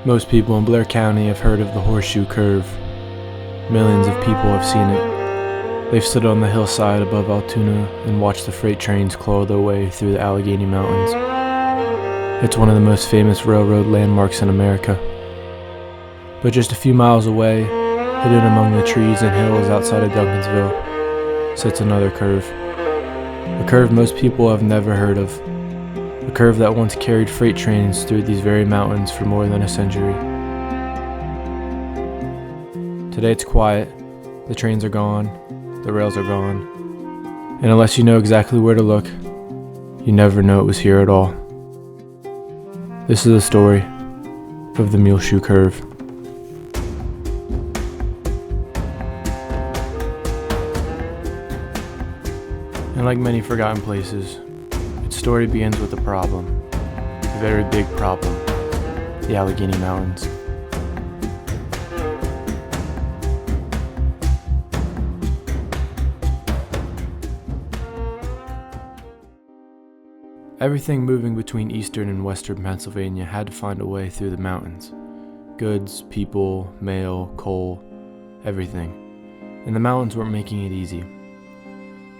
Most people in Blair County have heard of the Horseshoe Curve. Millions of people have seen it. They've stood on the hillside above Altoona and watched the freight trains claw their way through the Allegheny Mountains. It's one of the most famous railroad landmarks in America. But just a few miles away, hidden among the trees and hills outside of Duncansville, sits another curve. A curve most people have never heard of. A curve that once carried freight trains through these very mountains for more than a century. Today it's quiet, the trains are gone, the rails are gone, and unless you know exactly where to look, you never know it was here at all. This is the story of the Muleshoe Curve. And like many forgotten places, its story begins with a problem, a very big problem, the Allegheny Mountains. Everything moving between eastern and western Pennsylvania had to find a way through the mountains. Goods, people, mail, coal, everything. And the mountains weren't making it easy.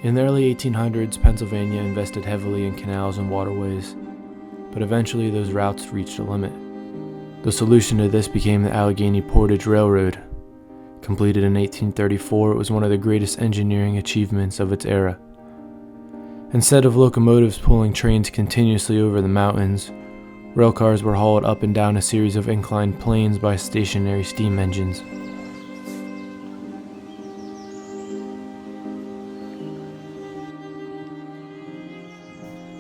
In the early 1800s, Pennsylvania invested heavily in canals and waterways, but eventually those routes reached a limit. The solution to this became the Allegheny Portage Railroad. Completed in 1834, it was one of the greatest engineering achievements of its era. Instead of locomotives pulling trains continuously over the mountains, railcars were hauled up and down a series of inclined planes by stationary steam engines.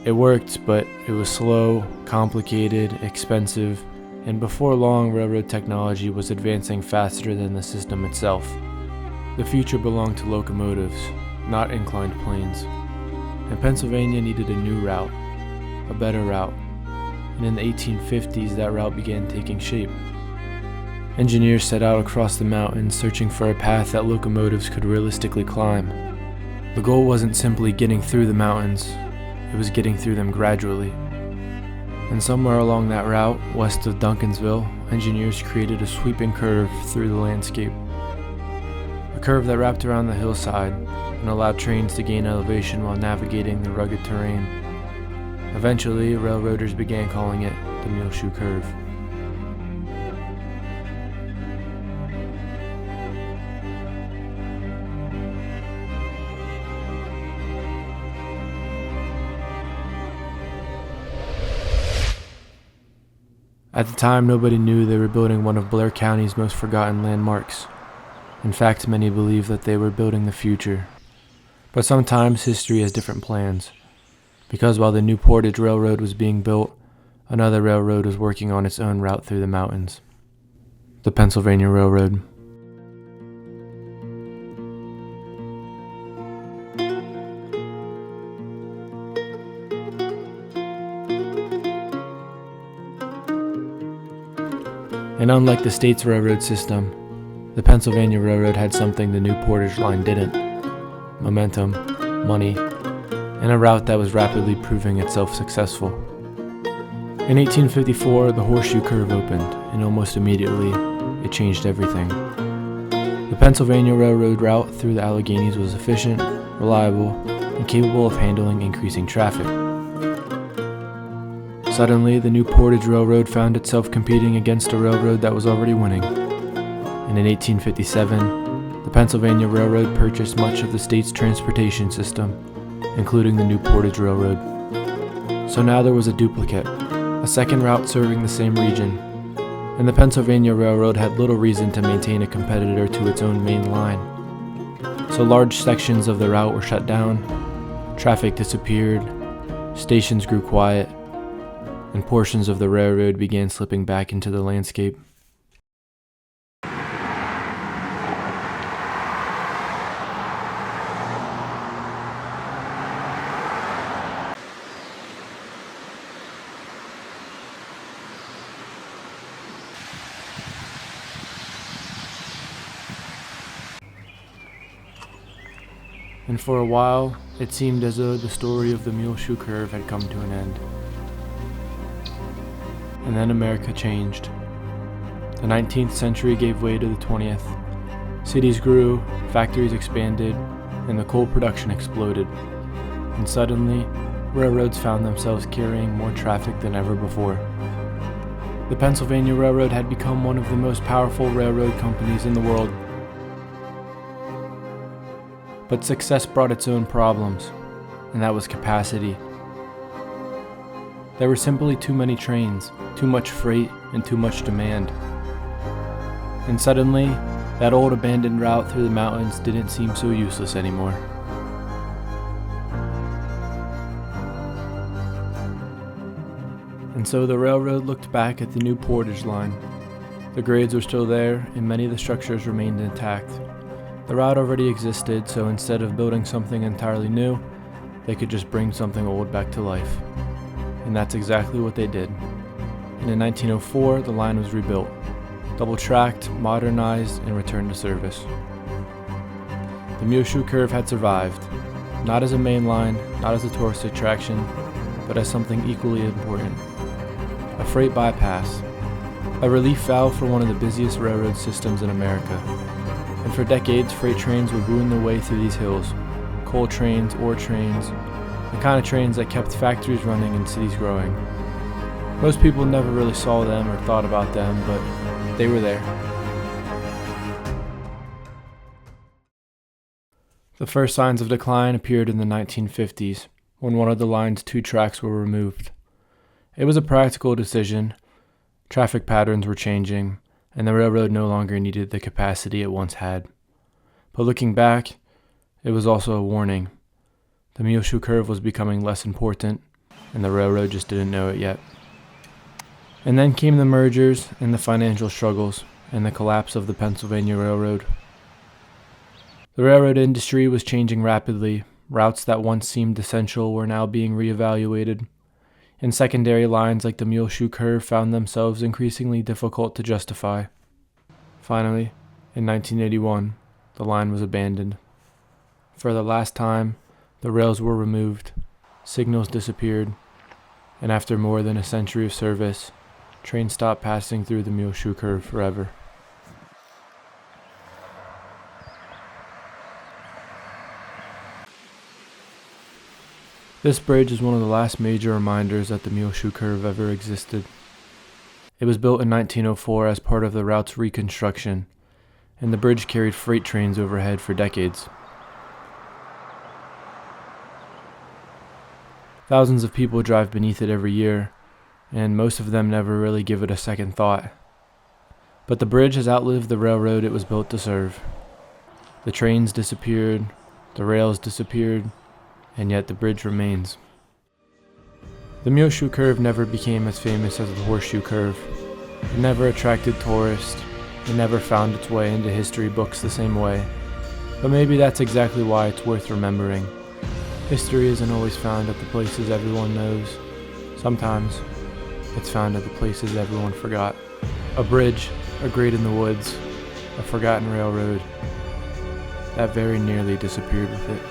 It worked, but it was slow, complicated, expensive, and before long, railroad technology was advancing faster than the system itself. The future belonged to locomotives, not inclined planes. And Pennsylvania needed a new route, a better route, and in the 1850s that route began taking shape. Engineers set out across the mountains searching for a path that locomotives could realistically climb. The goal wasn't simply getting through the mountains, it was getting through them gradually. And somewhere along that route, west of Duncansville, engineers created a sweeping curve through the landscape. A curve that wrapped around the hillside and allowed trains to gain elevation while navigating the rugged terrain. Eventually, railroaders began calling it the Muleshoe Curve. At the time, nobody knew they were building one of Blair County's most forgotten landmarks. In fact, many believe that they were building the future. But sometimes history has different plans, because while the new Portage Railroad was being built, another railroad was working on its own route through the mountains, the Pennsylvania Railroad. And unlike the state's railroad system, the Pennsylvania Railroad had something the new Portage line didn't: momentum, money, and a route that was rapidly proving itself successful. In 1854, the Horseshoe Curve opened, and almost immediately, it changed everything. The Pennsylvania Railroad route through the Alleghenies was efficient, reliable, and capable of handling increasing traffic. Suddenly, the new Portage Railroad found itself competing against a railroad that was already winning. And in 1857, the Pennsylvania Railroad purchased much of the state's transportation system, including the new Portage Railroad. So now there was a duplicate, a second route serving the same region, and the Pennsylvania Railroad had little reason to maintain a competitor to its own main line. So large sections of the route were shut down, traffic disappeared, stations grew quiet, and portions of the railroad began slipping back into the landscape. And for a while, it seemed as though the story of the Muleshoe Curve had come to an end. And then America changed. The 19th century gave way to the 20th. Cities grew, factories expanded, and the coal production exploded. And suddenly, railroads found themselves carrying more traffic than ever before. The Pennsylvania Railroad had become one of the most powerful railroad companies in the world. But success brought its own problems, and that was capacity. There were simply too many trains, too much freight, and too much demand. And suddenly, that old abandoned route through the mountains didn't seem so useless anymore. And so the railroad looked back at the new portage line. The grades were still there, and many of the structures remained intact. The route already existed, so instead of building something entirely new, they could just bring something old back to life. And that's exactly what they did. And in 1904, the line was rebuilt, double-tracked, modernized, and returned to service. The Muleshoe Curve had survived, not as a main line, not as a tourist attraction, but as something equally important. A freight bypass, a relief valve for one of the busiest railroad systems in America. And for decades, freight trains would wound their way through these hills. Coal trains, ore trains, the kind of trains that kept factories running and cities growing. Most people never really saw them or thought about them, but they were there. The first signs of decline appeared in the 1950s, when one of the line's 2 tracks were removed. It was a practical decision. Traffic patterns were changing, and the railroad no longer needed the capacity it once had. But looking back, it was also a warning. The Muleshoe Curve was becoming less important, and the railroad just didn't know it yet. And then came the mergers and the financial struggles and the collapse of the Pennsylvania Railroad. The railroad industry was changing rapidly. Routes that once seemed essential were now being reevaluated, and secondary lines like the Muleshoe Curve found themselves increasingly difficult to justify. Finally, in 1981, the line was abandoned. For the last time, the rails were removed, signals disappeared, and after more than a century of service, trains stopped passing through the Muleshoe Curve forever. This bridge is one of the last major reminders that the Muleshoe Curve ever existed. It was built in 1904 as part of the route's reconstruction, and the bridge carried freight trains overhead for decades. Thousands of people drive beneath it every year, and most of them never really give it a second thought. But the bridge has outlived the railroad it was built to serve. The trains disappeared, the rails disappeared, and yet the bridge remains. The Muleshoe Curve never became as famous as the Horseshoe Curve. It never attracted tourists. It never found its way into history books the same way. But maybe that's exactly why it's worth remembering. History isn't always found at the places everyone knows. Sometimes it's found at the places everyone forgot. A bridge, a grate in the woods, a forgotten railroad that very nearly disappeared with it.